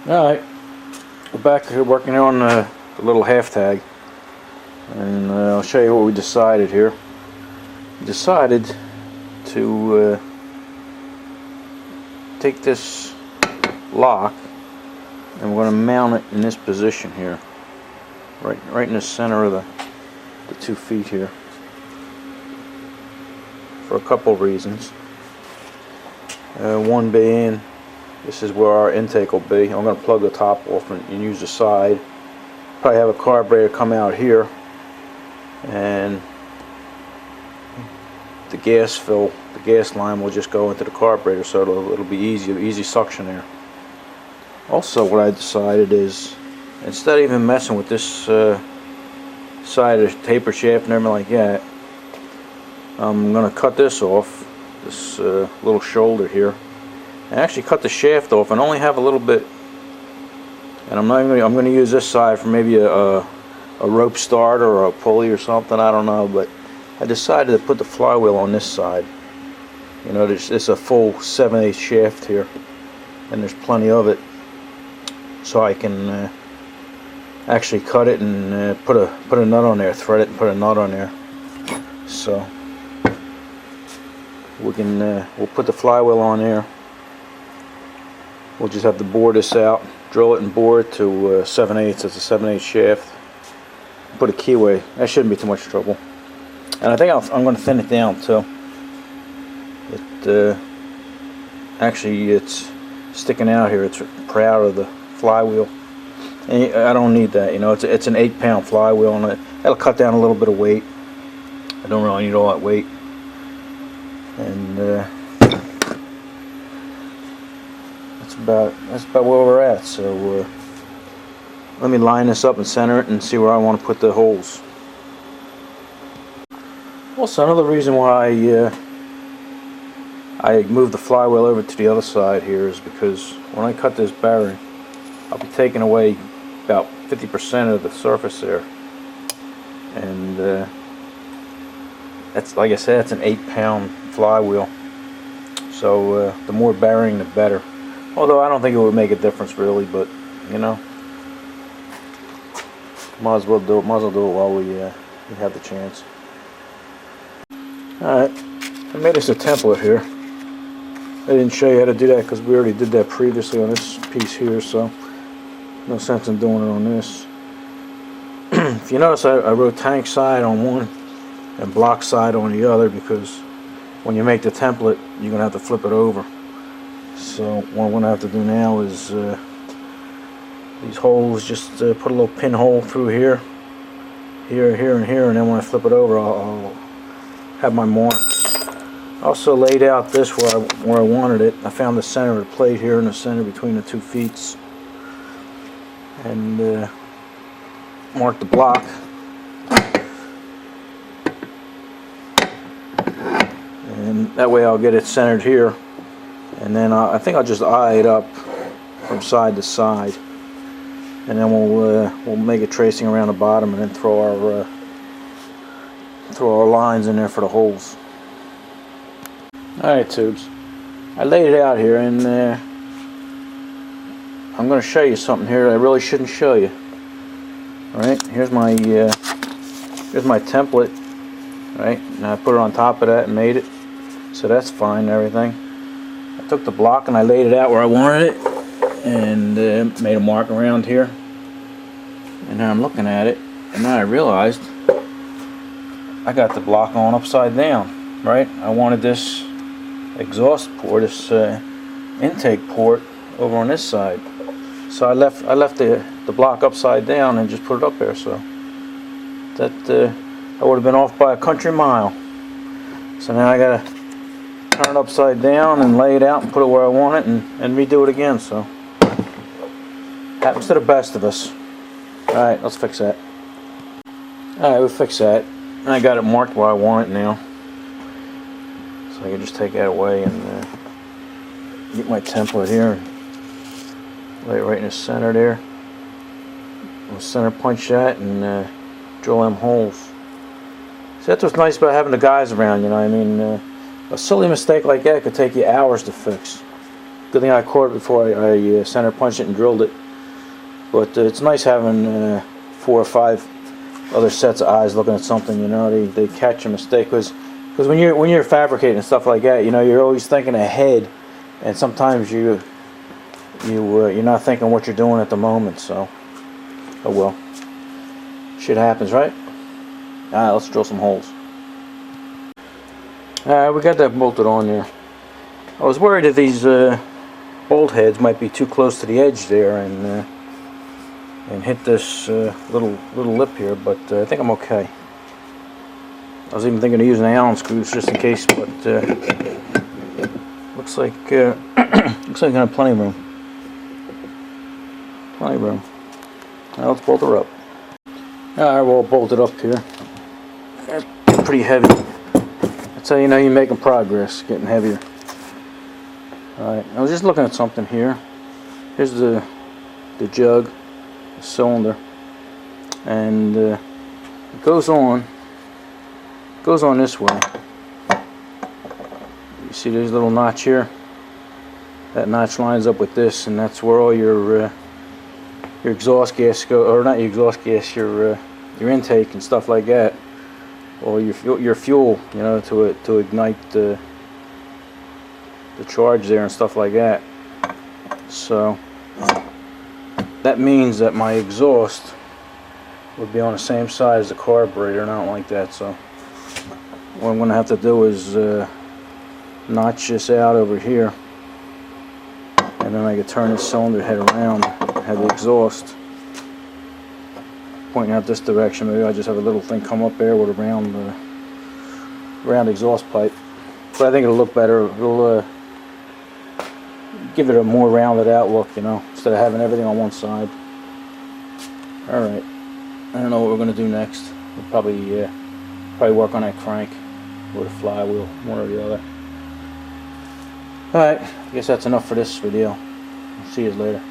Alright, we're back here working on the little half tag, and I'll show you what we decided here. We decided to take this lock and we're going to mount it in this position here, right in the center of the 2 feet here, for a couple of reasons. One being, this is where our intake will be. I'm going to plug the top off and use the side. Probably have a carburetor come out here, and the gas line will just go into the carburetor, so it'll be easy suction there. Also, what I decided is, instead of even messing with this side of the taper shaft and everything like that, I'm going to cut this off, this little shoulder here, and actually cut the shaft off and only have a little bit. And I'm going to use this side for maybe a rope starter or a pulley or something, I don't know, but I decided to put the flywheel on this side. You know, it's a full 7/8 shaft here, and there's plenty of it, so I can actually cut it and put a nut on there, thread it and put a nut on there. So we can we'll put the flywheel on there. We'll just have to bore this out, drill it and bore it to 7/8. It's a 7/8 shaft. Put a keyway. That shouldn't be too much trouble. And I think I'm going to thin it down too. Actually, it's sticking out here. It's proud of the flywheel. And I don't need that. You know, it's an 8-pound flywheel, and that'll cut down a little bit of weight. I don't really need all that weight. And that's about where we're at. So let me line this up and center it and see where I want to put the holes. Also, another reason why I moved the flywheel over to the other side here is because when I cut this bearing, I'll be taking away about 50% of the surface there, and that's, like I said, it's an 8-pound flywheel. So the more bearing, the better. Although I don't think it would make a difference really, but you know, might as well do it while we have the chance. Alright, I made us a template here. I didn't show you how to do that because we already did that previously on this piece here, so no sense in doing it on this. If you notice, I wrote tank side on one and block side on the other, because when you make the template, you're going to have to flip it over. So what I'm going to have to do now is these holes, just put a little pinhole through here, here, and here, and then when I flip it over, I'll have my marks. Also laid out this where I wanted it. I found the center of the plate here in the center between the 2 feet, and marked the block. And that way I'll get it centered here, and then I think I'll just eye it up from side to side, and then we'll make a tracing around the bottom, and then throw our lines in there for the holes. Alright, tubes, I laid it out here, and I'm going to show you something here that I really shouldn't show you. Alright, here's my template. Right, and I put it on top of that and made it, so that's fine and everything. I took the block and I laid it out where I wanted it, and made a mark around here. And now I'm looking at it, and now I realized I got the block on upside down. Right, I wanted this exhaust port, this intake port, over on this side. So I left the block upside down and just put it up there. So that I would have been off by a country mile. So now I gotta turn it upside down and lay it out and put it where I want it, and redo it again. So happens to the best of us. Alright, let's fix that. Alright, we'll fix that. And I got it marked where I want it now. So I can just take that away and get my template here and lay it right in the center there. We'll center punch that and drill them holes. See, that's what's nice about having the guys around, you know what I mean? A silly mistake like that could take you hours to fix. Good thing I caught it before I center punched it and drilled it. But it's nice having 4 or 5 other sets of eyes looking at something. You know, they catch a mistake, because when you're fabricating and stuff like that, you know, you're always thinking ahead, and sometimes you're not thinking what you're doing at the moment. So, oh well, shit happens, right? Alright, let's drill some holes. Alright, we got that bolted on there. I was worried that these bolt heads might be too close to the edge there and hit this little lip here, but I think I'm okay. I was even thinking of using Allen screws just in case, but looks like looks like I have plenty of room. Plenty of room. Now let's bolt her up. Alright, we'll bolt it up here. That's pretty heavy. That's how you know you're making progress, getting heavier. Alright, I was just looking at something here. Here's the jug, the cylinder, and it goes on this way. You see there's a little notch here. That notch lines up with this, and that's where all your exhaust gas go, or not your exhaust gas, your intake and stuff like that, or your fuel, you know, to ignite the charge there and stuff like that. So that means that my exhaust would be on the same side as the carburetor, and I don't like that. So what I'm going to have to do is notch this out over here, and then I can turn this cylinder head around and have the exhaust pointing out this direction. Maybe I just have a little thing come up there with a round exhaust pipe. But I think it'll look better. It'll give it a more rounded out look, you know, instead of having everything on one side. Alright, I don't know what we're going to do next. We'll probably work on that crank or the flywheel, one or the other. Alright, I guess that's enough for this video. See you later.